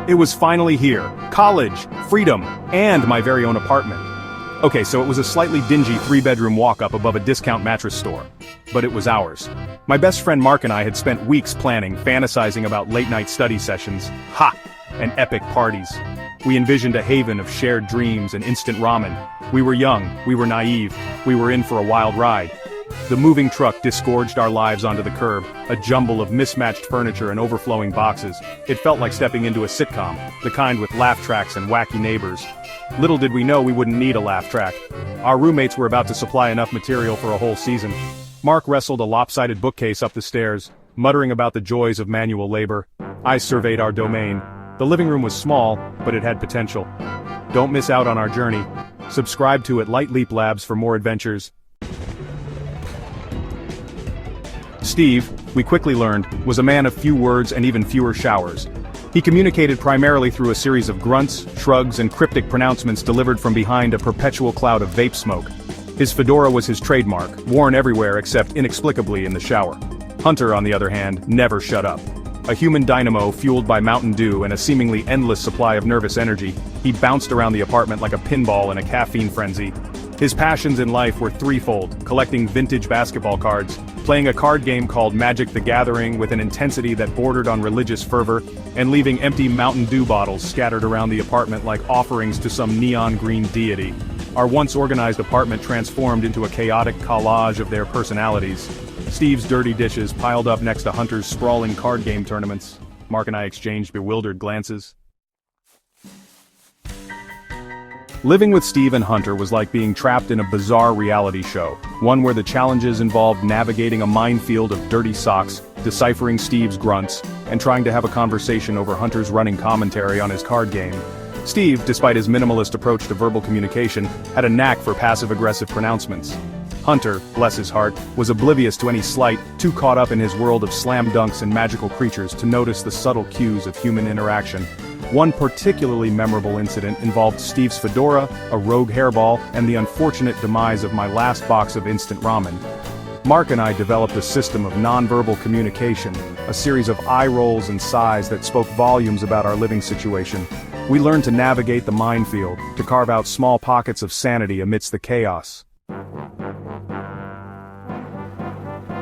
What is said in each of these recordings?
It was finally here. College, freedom, and my very own apartment. Okay, so it was a slightly dingy 3-bedroom walk-up above a discount mattress store. But it was ours. My best friend Mark and I had spent weeks planning, fantasizing about late-night study sessions. And epic parties. We envisioned a haven of shared dreams and instant ramen. We were young, we were naive, we were in for a wild ride. The moving truck disgorged our lives onto the curb, a jumble of mismatched furniture and overflowing boxes. It felt like stepping into a sitcom, the kind with laugh tracks and wacky neighbors. Little did we know we wouldn't need a laugh track. Our roommates were about to supply enough material for a whole season. Mark wrestled a lopsided bookcase up the stairs, muttering about the joys of manual labor. I surveyed our domain. The living room was small, but it had potential. Don't miss out on our journey. Subscribe to Light Leap Labs for more adventures. Steve, we quickly learned, was a man of few words and even fewer showers. He communicated primarily through a series of grunts, shrugs, and cryptic pronouncements delivered from behind a perpetual cloud of vape smoke. His fedora was his trademark, worn everywhere except inexplicably in the shower. Hunter, on the other hand, never shut up. A human dynamo fueled by Mountain Dew and a seemingly endless supply of nervous energy, he bounced around the apartment like a pinball in a caffeine frenzy. His passions in life were threefold: collecting vintage basketball cards, playing a card game called Magic the Gathering with an intensity that bordered on religious fervor, and leaving empty Mountain Dew bottles scattered around the apartment like offerings to some neon green deity. Our once organized apartment transformed into a chaotic collage of their personalities. Steve's dirty dishes piled up next to Hunter's sprawling card game tournaments. Mark and I exchanged bewildered glances. Living with Steve and Hunter was like being trapped in a bizarre reality show, one where the challenges involved navigating a minefield of dirty socks, deciphering Steve's grunts, and trying to have a conversation over Hunter's running commentary on his card game. Steve, despite his minimalist approach to verbal communication, had a knack for passive-aggressive pronouncements. Hunter, bless his heart, was oblivious to any slight, too caught up in his world of slam dunks and magical creatures to notice the subtle cues of human interaction. One particularly memorable incident involved Steve's fedora, a rogue hairball, and the unfortunate demise of my last box of instant ramen. Mark and I developed a system of nonverbal communication, a series of eye rolls and sighs that spoke volumes about our living situation. We learned to navigate the minefield, to carve out small pockets of sanity amidst the chaos.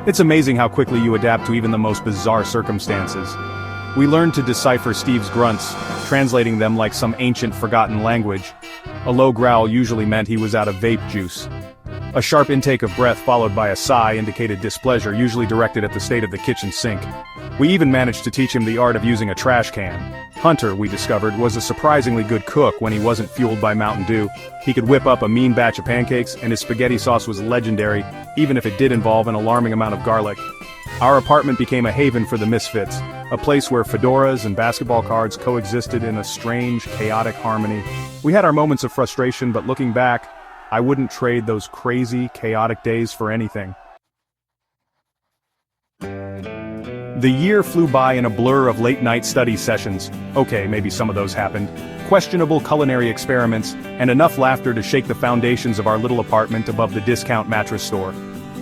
It's amazing how quickly you adapt to even the most bizarre circumstances. We learned to decipher Steve's grunts, translating them like some ancient forgotten language. A low growl usually meant he was out of vape juice. A sharp intake of breath followed by a sigh indicated displeasure, usually directed at the state of the kitchen sink. We even managed to teach him the art of using a trash can. Hunter, we discovered, was a surprisingly good cook when he wasn't fueled by Mountain Dew. He could whip up a mean batch of pancakes, and his spaghetti sauce was legendary, even if it did involve an alarming amount of garlic. Our apartment became a haven for the misfits, a place where fedoras and basketball cards coexisted in a strange, chaotic harmony. We had our moments of frustration, but looking back, I wouldn't trade those crazy, chaotic days for anything. The year flew by in a blur of late-night study sessions. Okay, maybe some of those happened. Questionable culinary experiments, and enough laughter to shake the foundations of our little apartment above the discount mattress store.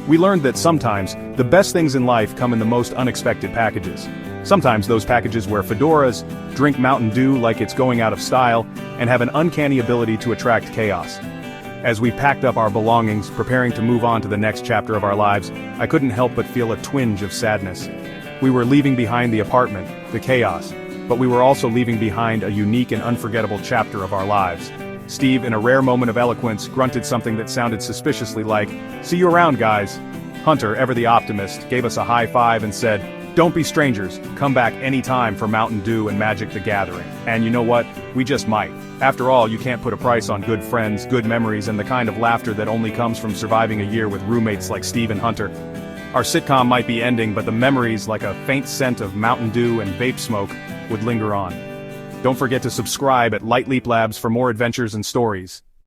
We learned that sometimes, the best things in life come in the most unexpected packages. Sometimes those packages wear fedoras, drink Mountain Dew like it's going out of style, and have an uncanny ability to attract chaos. As we packed up our belongings, preparing to move on to the next chapter of our lives, I couldn't help but feel a twinge of sadness. We were leaving behind the apartment, the chaos, but we were also leaving behind a unique and unforgettable chapter of our lives. Steve, in a rare moment of eloquence, grunted something that sounded suspiciously like, "See you around, guys." Hunter, ever the optimist, gave us a high five and said, "Don't be strangers, come back anytime for Mountain Dew and Magic the Gathering." And you know what? We just might. After all, you can't put a price on good friends, good memories, and the kind of laughter that only comes from surviving a year with roommates like Steve and Hunter. Our sitcom might be ending, but the memories, like a faint scent of Mountain Dew and vape smoke, would linger on. Don't forget to subscribe at Light Leap Labs for more adventures and stories.